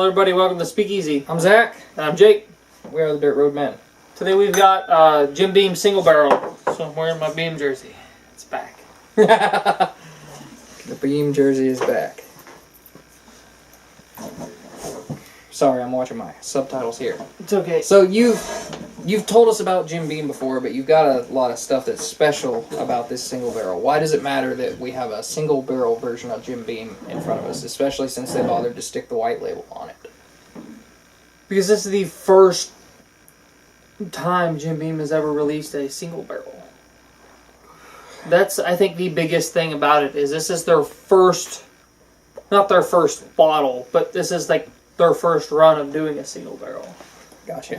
Hello everybody, welcome to Speakeasy. I'm Zach. And I'm Jake. We are the Dirt Road Men. Today we've got Jim Beam single barrel. So I'm wearing my Beam jersey. It's back. The Beam jersey is back. Sorry, I'm watching my subtitles here. It's okay. So you've told us about Jim Beam before, but you've got a lot of stuff that's special about this single barrel. Why does it matter that we have a single barrel version of Jim Beam in front of us, especially since they bothered to stick the white label on it? Because this is the first time Jim Beam has ever released a single barrel. That's, I think, the biggest thing about it is this is their first, not their first bottle, but this is like their first run of doing a single barrel. Gotcha.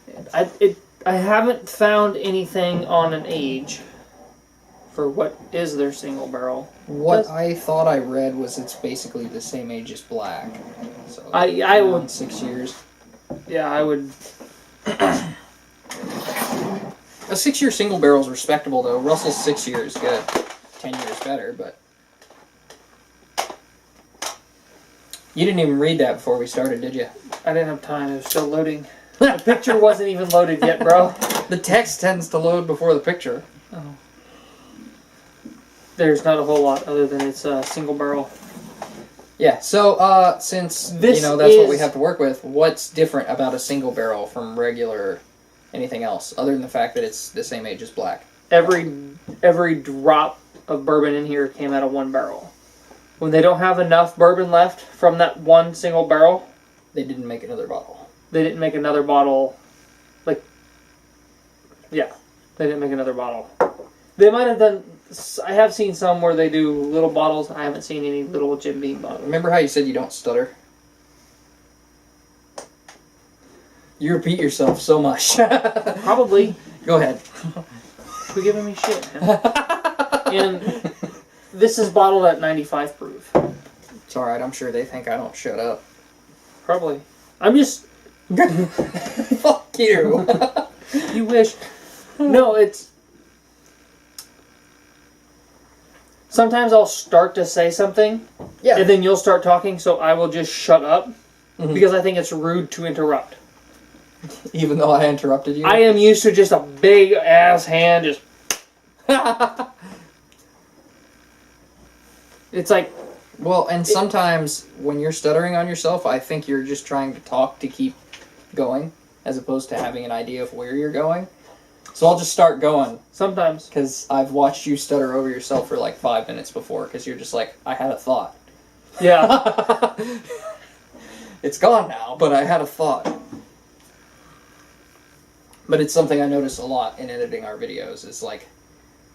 And I haven't found anything on an age for what is their single barrel. What I thought I read was it's basically the same age as black. So I would 6 years. Yeah, I would. A 6-year single barrel is respectable though. Russell's 6 years good. 10 years better, but you didn't even read that before we started, did you? I didn't have time. It was still loading. The picture wasn't even loaded yet, bro. The text tends to load before the picture. Oh. There's not a whole lot other than it's a single barrel. Yeah, so since that's what we have to work with, what's different about a single barrel from regular anything else, other than the fact that it's the same age as black? Every drop of bourbon in here came out of one barrel. When they don't have enough bourbon left from that one single barrel, they didn't make another bottle. They didn't make another bottle. They didn't make another bottle. They might have done. I have seen some where they do little bottles. I haven't seen any little Jim Beam bottles. Remember how you said you don't stutter? You repeat yourself so much. Probably. Go ahead. Quit giving me shit, man. And this is bottled at 95 proof. It's alright, I'm sure they think I don't shut up. Probably. I'm just... Fuck you. You wish. No, it's... Sometimes I'll start to say something, and then you'll start talking, so I will just shut up, because I think it's rude to interrupt. Even though I interrupted you? I am used to just a big ass hand, just... It's like... Well, and sometimes when you're stuttering on yourself, I think you're just trying to talk to keep going, as opposed to having an idea of where you're going. So I'll just start going. Sometimes. Because I've watched you stutter over yourself for like 5 minutes before, because you're just like, I had a thought. Yeah. It's gone now, but I had a thought. But it's something I notice a lot in editing our videos. It's like,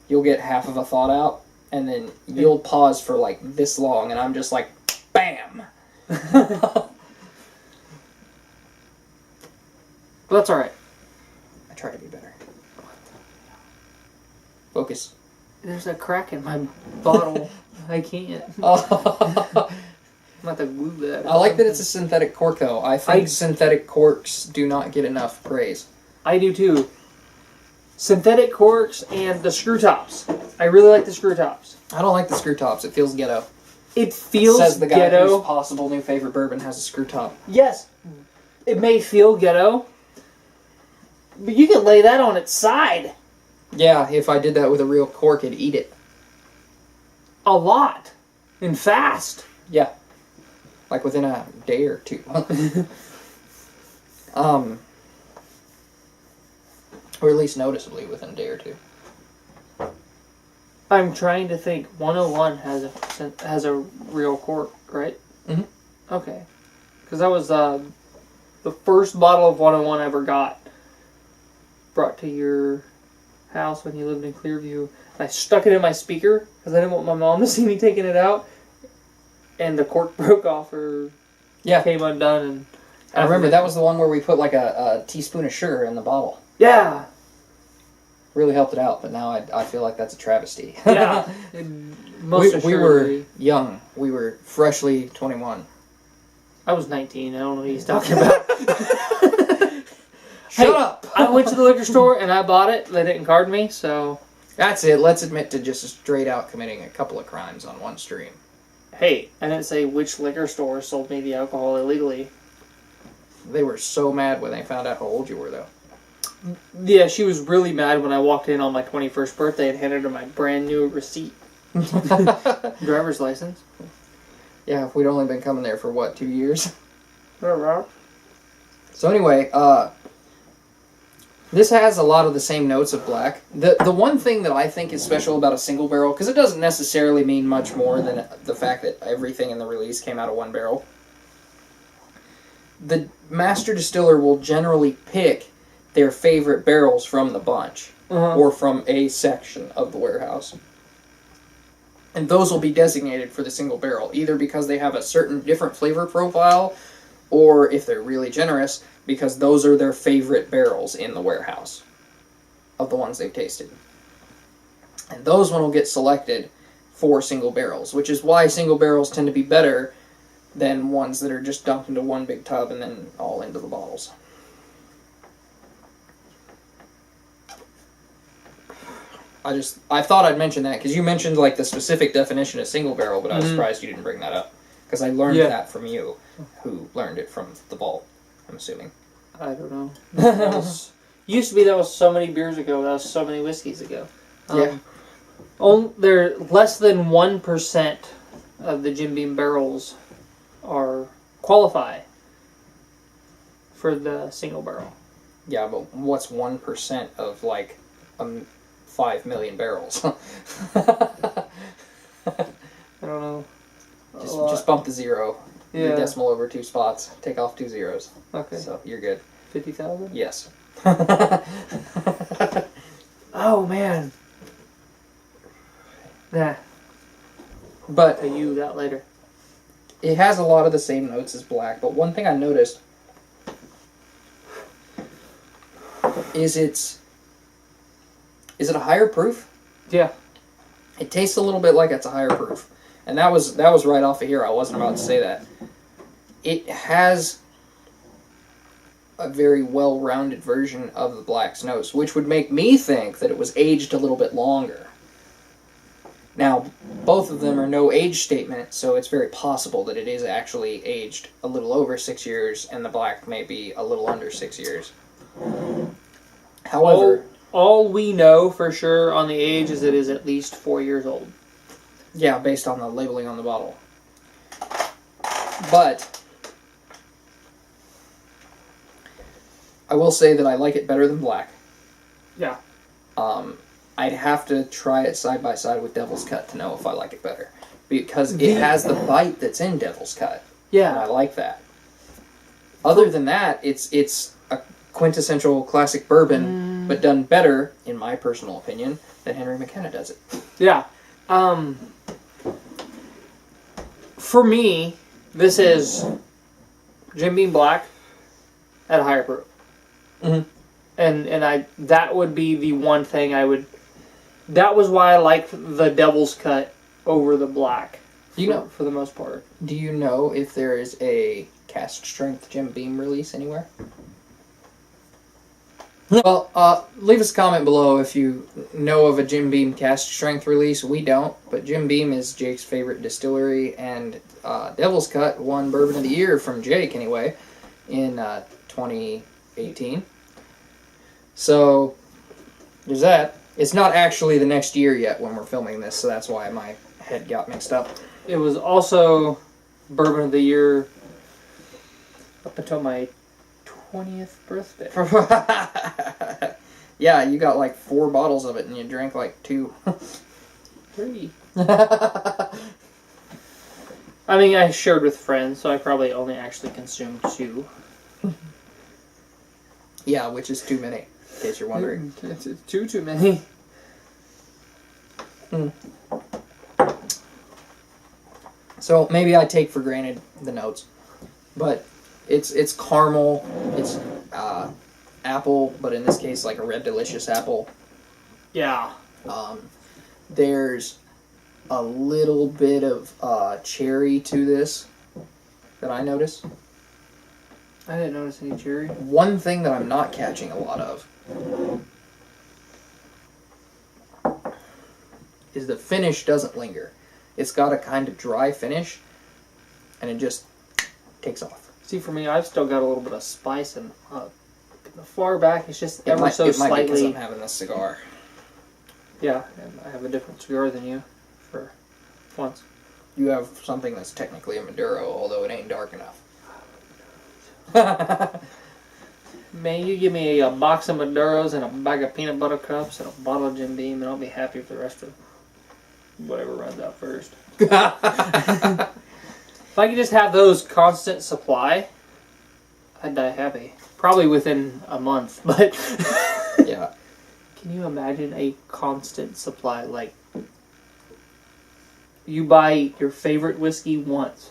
you'll get half of a thought out, and then you'll pause for like this long, and I'm just like, BAM! Well, that's alright. I try to be better. Focus. There's a crack in my bottle. I can't. I'm about to glue that. I like that it's a synthetic cork, though. I think synthetic corks do not get enough praise. I do, too. Synthetic corks and the screw tops. I really like the screw tops. I don't like the screw tops. It feels ghetto. It feels ghetto. Says the guy whose possible new favorite bourbon has a screw top. Yes. It may feel ghetto, but you can lay that on its side. Yeah, if I did that with a real cork, it'd eat it. A lot. And fast. Yeah. Like within a day or two. Or at least noticeably within a day or two. I'm trying to think. 101 has a real cork, right? Mm-hmm. Okay. Because that was the first bottle of 101 I ever got. Brought to your house when you lived in Clearview. I stuck it in my speaker because I didn't want my mom to see me taking it out. And the cork broke off or came undone. And I remember that was the one where we put like a teaspoon of sugar in the bottle. Yeah. Really helped it out, but now I feel like that's a travesty. Yeah. We were young. We were freshly 21. I was 19. I don't know what he's talking about. Shut up! I went to the liquor store and I bought it. They didn't card me, so... That's it. Let's admit to just straight out committing a couple of crimes on one stream. Hey, I didn't say which liquor store sold me the alcohol illegally. They were so mad when they found out how old you were, though. Yeah, she was really mad when I walked in on my 21st birthday and handed her my brand new receipt. Driver's license. Yeah, we'd only been coming there for, what, 2 years? Right. So anyway, this has a lot of the same notes of black. The one thing that I think is special about a single barrel, because it doesn't necessarily mean much more than the fact that everything in the release came out of one barrel. The master distiller will generally pick their favorite barrels from the bunch, or from a section of the warehouse. And those will be designated for the single barrel, either because they have a certain different flavor profile, or if they're really generous, because those are their favorite barrels in the warehouse of the ones they've tasted. And those one will get selected for single barrels, which is why single barrels tend to be better than ones that are just dumped into one big tub and then all into the bottles. I thought I'd mention that, because you mentioned like the specific definition of single barrel, but I was surprised you didn't bring that up. Because I learned that from you, who learned it from the vault, I'm assuming. I don't know. Used to be that was so many beers ago, that was so many whiskeys ago. They're less than 1% of the Jim Beam barrels are qualify for the single barrel. Yeah, but what's 1% of like 5 million barrels? I don't know. Just bump the zero. Yeah. The decimal over 2 spots. Take off 2 zeros. Okay. So you're good. 50,000? Yes. Oh man. Nah. But I'll you that later. it has a lot of the same notes as black, but one thing I noticed is is it a higher proof? Yeah. It tastes a little bit like it's a higher proof. And that was right off of here. I wasn't about to say that. It has a very well-rounded version of the black's notes, which would make me think that it was aged a little bit longer. Now, both of them are no age statement, so it's very possible that it is actually aged a little over 6 years, and the black may be a little under 6 years. However, all we know for sure on the age is it is at least 4 years old. yeah, based on the labeling on the bottle. But I will say that I like it better than black. Yeah. I'd have to try it side by side with Devil's Cut to know if I like it better, because it has the bite that's in Devil's Cut. Yeah. And I like that. Other than that, it's a quintessential classic bourbon, but done better, in my personal opinion, than Henry McKenna does it. Yeah. For me, this is Jim Beam Black at a higher proof. Mm-hmm. And that would be the one thing I would... That was why I liked the Devil's Cut over the black, for the most part. Do you know if there is a cast strength Jim Beam release anywhere? Well, leave us a comment below if you know of a Jim Beam cast strength release. We don't, but Jim Beam is Jake's favorite distillery, and Devil's Cut won Bourbon of the Year from Jake, anyway, in 2018. So, there's that. It's not actually the next year yet when we're filming this, so that's why my head got mixed up. It was also Bourbon of the Year up until my 20th birthday. Yeah, you got like 4 bottles of it and you drank like 2. 3. I mean, I shared with friends, so I probably only actually consumed 2. Yeah, which is too many, in case you're wondering. It's too many. So maybe I take for granted the notes, but it's caramel, it's apple, but in this case like a red delicious apple. Yeah. There's a little bit of cherry to this that I notice. I didn't notice any cherry. One thing that I'm not catching a lot of is the finish doesn't linger. it's got a kind of dry finish, and it just takes off. See, for me, I've still got a little bit of spice, and the far back, it's just ever so it might slightly. be because I'm having this cigar. Yeah, and I have a different cigar than you, for once. You have something that's technically a Maduro, although it ain't dark enough. Man, you give me a box of Maduros and a bag of peanut butter cups and a bottle of Jim Beam, and I'll be happy for the rest of whatever runs out first. If I could just have those constant supply, I'd die happy. Probably within a month, but Yeah. Can you imagine a constant supply? Like, you buy your favorite whiskey once.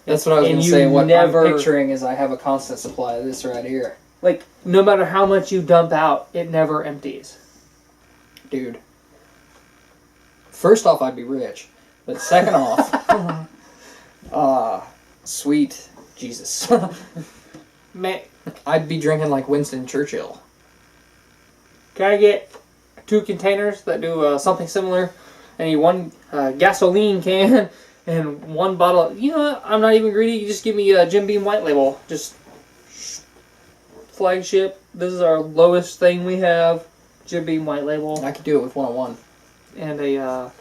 That's what I was and going to you say. What never- I'm picturing is I have a constant supply of this right here. Like, no matter how much you dump out, it never empties. Dude. First off, I'd be rich. But second off, sweet Jesus. Man, I'd be drinking like Winston Churchill. can I get 2 containers that do something similar? I need 1 gasoline can and 1 bottle. You know what? I'm not even greedy. You just give me a Jim Beam White Label. Just flagship. This is our lowest thing we have. Jim Beam White Label. I could do it with 101. And a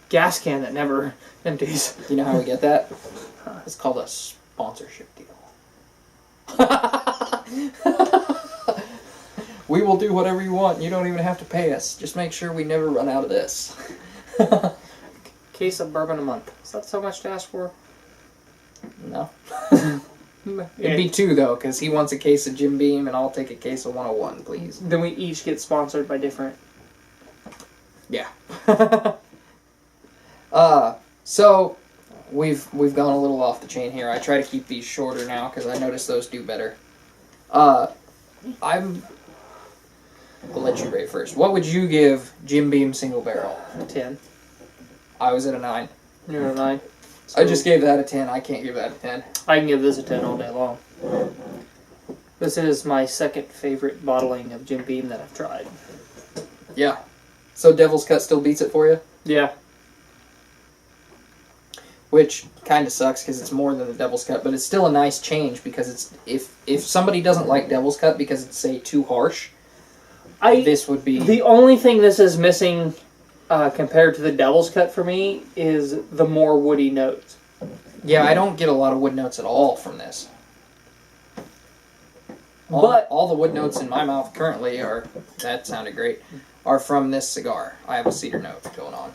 gas can that never empties. You know how we get that? It's called a sponsorship deal. We will do whatever you want. You don't even have to pay us. Just make sure we never run out of this. Case of bourbon a month. Is that so much to ask for? No. It'd be 2, though, because he wants a case of Jim Beam, and I'll take a case of 101, please. Then we each get sponsored by different. Yeah. So we've gone a little off the chain here. I try to keep these shorter now because I notice those do better. I'll let you rate first. What would you give Jim Beam single barrel? A 10. I was at a 9. You're a 9. I just gave that a 10. I can't give that a 10. I can give this a 10 all day long. This is my second favorite bottling of Jim Beam that I've tried. Yeah. So Devil's Cut still beats it for you? Yeah. Which kind of sucks because it's more than the Devil's Cut, but it's still a nice change because it's if somebody doesn't like Devil's Cut because it's, say, too harsh, this would be... The only thing this is missing compared to the Devil's Cut for me is the more woody notes. Yeah, I don't get a lot of wood notes at all from this. But all the wood notes in my mouth currently are... That sounded great. Are from this cigar. I have a cedar note going on.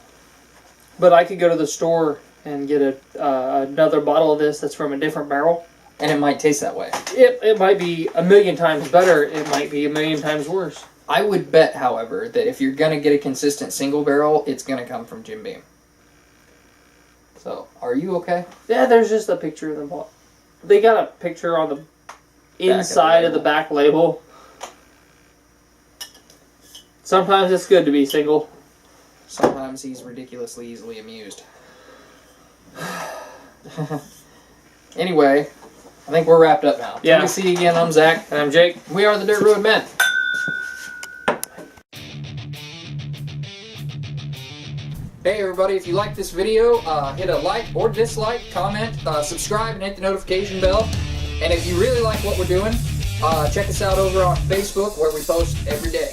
But I could go to the store and get another bottle of this that's from a different barrel. And it might taste that way. It might be a million times better. It might be a million times worse. I would bet, however, that if you're going to get a consistent single barrel, it's going to come from Jim Beam. So, are you okay? Yeah, there's just a picture of them. They got a picture on the inside of the back label. Sometimes it's good to be single. Sometimes he's ridiculously easily amused. Anyway, I think we're wrapped up now. Yeah. Till we see you again, I'm Zach. And I'm Jake. We are the Dirt Road Men. Hey everybody, if you like this video, hit a like or dislike, comment, subscribe, and hit the notification bell. And if you really like what we're doing, check us out over on Facebook where we post every day.